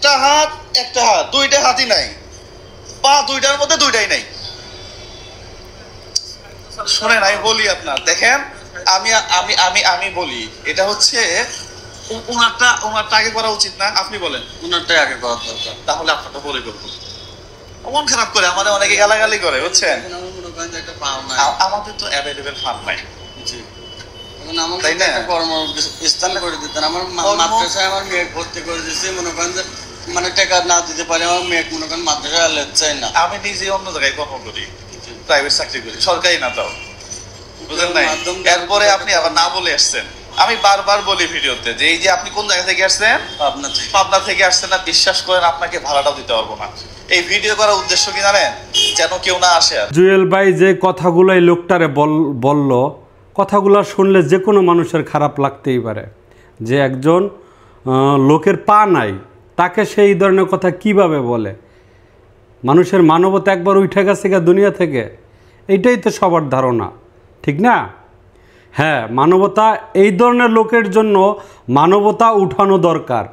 একটা হাত দুইটা হাতই নাই, পা দুইটার মধ্যে দুইটাই নাই। শোনেন আমি বলি আপনার, দেখেন আমি আমি আমি আমি বলি, এটা হচ্ছে ওনারটা আগে করা উচিত না? আপনি বলেন। ওনারটাই আগে করা দরকার। তাহলে আপনারটা বলে করবো। মন খারাপ করে আমাদের অনেকে গালাগালি করে, বুঝছেন? আমাদের তো অ্যাভেলেবেল ফান্ড নাই, তাই না? কর্মস্থান করে দিতেন। আমার মাদ্রাসায় আমার মেয়ে ভর্তি করে দিচ্ছে, মনে করেন যে মানে টাকা না দিতে পারে আমার মেয়ে, মনে করেন মাদ্রাসায় চাই না। আমি নিজে অন্য জায়গায় কর্ম করি, প্রাইভেট চাকরি করি, সরকারি না তাও, বুঝলেন নাই? এরপরে আপনি আবার না বলে আসছেন। আমি বারবার বলি ভিডিওতে যে এই যে আপনি কোন জায়গা থেকে আসছেন, পাবনা থেকে আসছেন না, বিশ্বাস করেন আপনাকে ভাড়াটাও দিতে পারবো না। এই ভিডিও করার উদ্দেশ্য কি জানেন? যেন কেউ না আসে। জুয়েল ভাই যে কথাগুলো এই লোকটারে বলল, কথাগুলো শুনলে যে কোনো মানুষের খারাপ লাগতেই পারে। যে একজন লোকের পা নাই, তাকে সেই ধরনের কথা কিভাবে বলে? মানুষের মানবতা একবার উঠে গেছে গা দুনিয়া থেকে, এইটাই তো সবার ধারণা, ঠিক না? হ্যাঁ, মানবতা, এই ধরনের লোকের জন্য মানবতা উঠানো দরকার।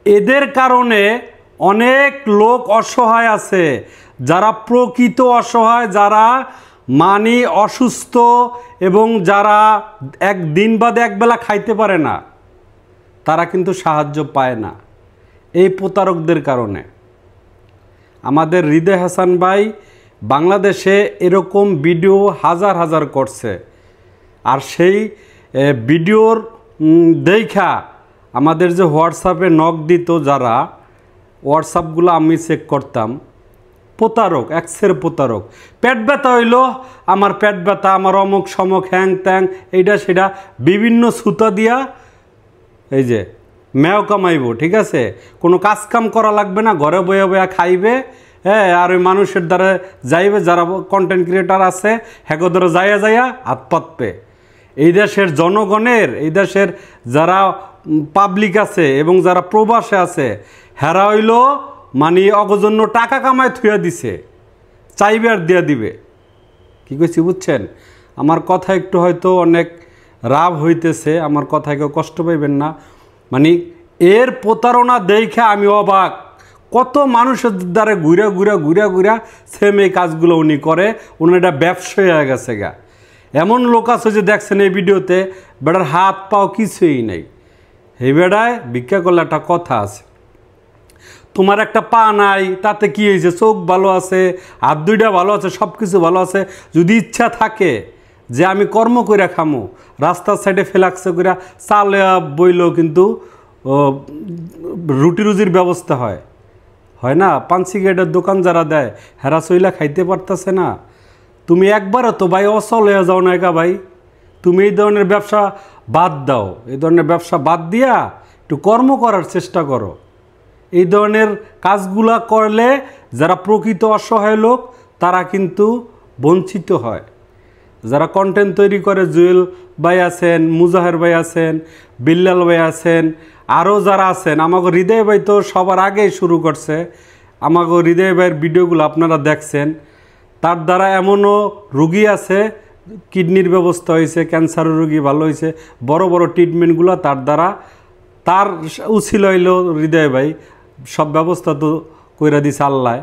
এদের কারণে অনেক লোক অসহায় আছে, যারা প্রকৃত অসহায়, যারা মানে অসুস্থ এবং যারা দিন বাদে একবেলা খাইতে পারে না, তারা কিন্তু সাহায্য পায় না এই প্রতারকদের কারণে। আমাদের হৃদয় হাসান ভাই বাংলাদেশে এরকম ভিডিও হাজার হাজার করছে, আর সেই ভিডিওর দেখা আমাদের যে হোয়াটসঅ্যাপে নক দিত, যারা হোয়াটসঅ্যাপগুলো আমি চেক করতাম, প্রতারক, এক্সের প্রতারক। পেট ব্যথা হইল, আমার পেট ব্যথা, আমার অমুক সমক, হ্যাং ত্যাং, এইটা সেটা বিভিন্ন সুতা দিয়া এই যে মেও কামাইব, ঠিক আছে? কোনো কাজ কাম করা লাগবে না, ঘরে বয়ে বয়ে খাইবে। হ্যাঁ, আর ওই মানুষের দ্বারা যাইবে, যারা কন্টেন্ট ক্রিয়েটার আছে হ্যাগো ধরে যাইয়া হাত পাতবে। এই দেশের জনগণের, এই দেশের যারা পাবলিক আছে এবং যারা প্রবাসে আছে, হেরা হইল মানে অগজন্য টাকা কামায় থুয়া দিছে, চাইবে আর দিয়া দিবে। কী কইছি বুঝছেন? আমার কথা একটু হয়তো অনেক রাভ হইতেছে, আমার কথায় কেউ কষ্ট পাইবেন না। মানে এর প্রতারণা দেখে আমি অবাক, কত মানুষের দ্বারা ঘুরা সেম এই কাজগুলো উনি করে, উনি এটা ব্যবসায়ী হয়ে গেছে গা। এমন লোক আছে যে দেখছেন এই ভিডিওতে, বেটার হাত পাও কিছুই নেই, এই বেড়ায় ভিক্ষা করলে একটা কথা আছে। তোমার একটা পা নাই, তাতে কি হয়েছে? চোখ ভালো আছে, হাত দুইটা ভালো আছে, সব কিছু ভালো আছে। যদি ইচ্ছা থাকে যে আমি কর্ম করে খামো, রাস্তার সাইডে ফেলাক্সে করে চাল বইলেও কিন্তু রুটি রুজির ব্যবস্থা হয় না? পান সিগারেটের দোকান যারা দেয়, হেরা চইলা খাইতে পারতেছে না। তুমি একবারও তো ভাই অচল হয়ে যাও না একা ভাই। তুমি এই ধরনের ব্যবসা বাদ দাও, এই ধরনের ব্যবসা বাদ দিয়া একটু কর্ম করার চেষ্টা করো। এই ধরনের কাজগুলা করলে যারা প্রকৃত অসহায় লোক, তারা কিন্তু বঞ্চিত হয়। যারা কন্টেন্ট তৈরি করে, জুয়েল ভাই আছেন, মুজাহের ভাই আছেন, বিল্লাল ভাই আছেন, আরও যারা আছেন, আমাকে হৃদয় ভাই তো সবার আগেই শুরু করছে। আমাকে হৃদয় ভাইয়ের ভিডিওগুলো আপনারা দেখছেন। তার দ্বারা এমনও রুগী আছে, কিডনির ব্যবস্থা হয়েছে, ক্যান্সারের রুগী ভালো হয়েছে, বড় বড় ট্রিটমেন্টগুলো তার দ্বারা, তার উছিল হইল হৃদয় ভাই, সব ব্যবস্থা তো কইরা দিছে আল্লাহ।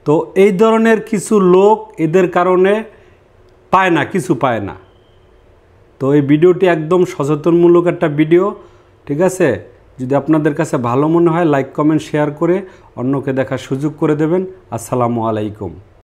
তো এই ধরনের কিছু লোক এদের কারণে পায় না, কিছু পায় না। তো এই ভিডিওটি একদম সচেতনমূলক একটা ভিডিও, ঠিক আছে? যদি আপনাদের কাছে ভালো মনে হয়, লাইক কমেন্ট শেয়ার করে অন্যকে দেখার সুযোগ করে দেবেন। আসসালামু আলাইকুম।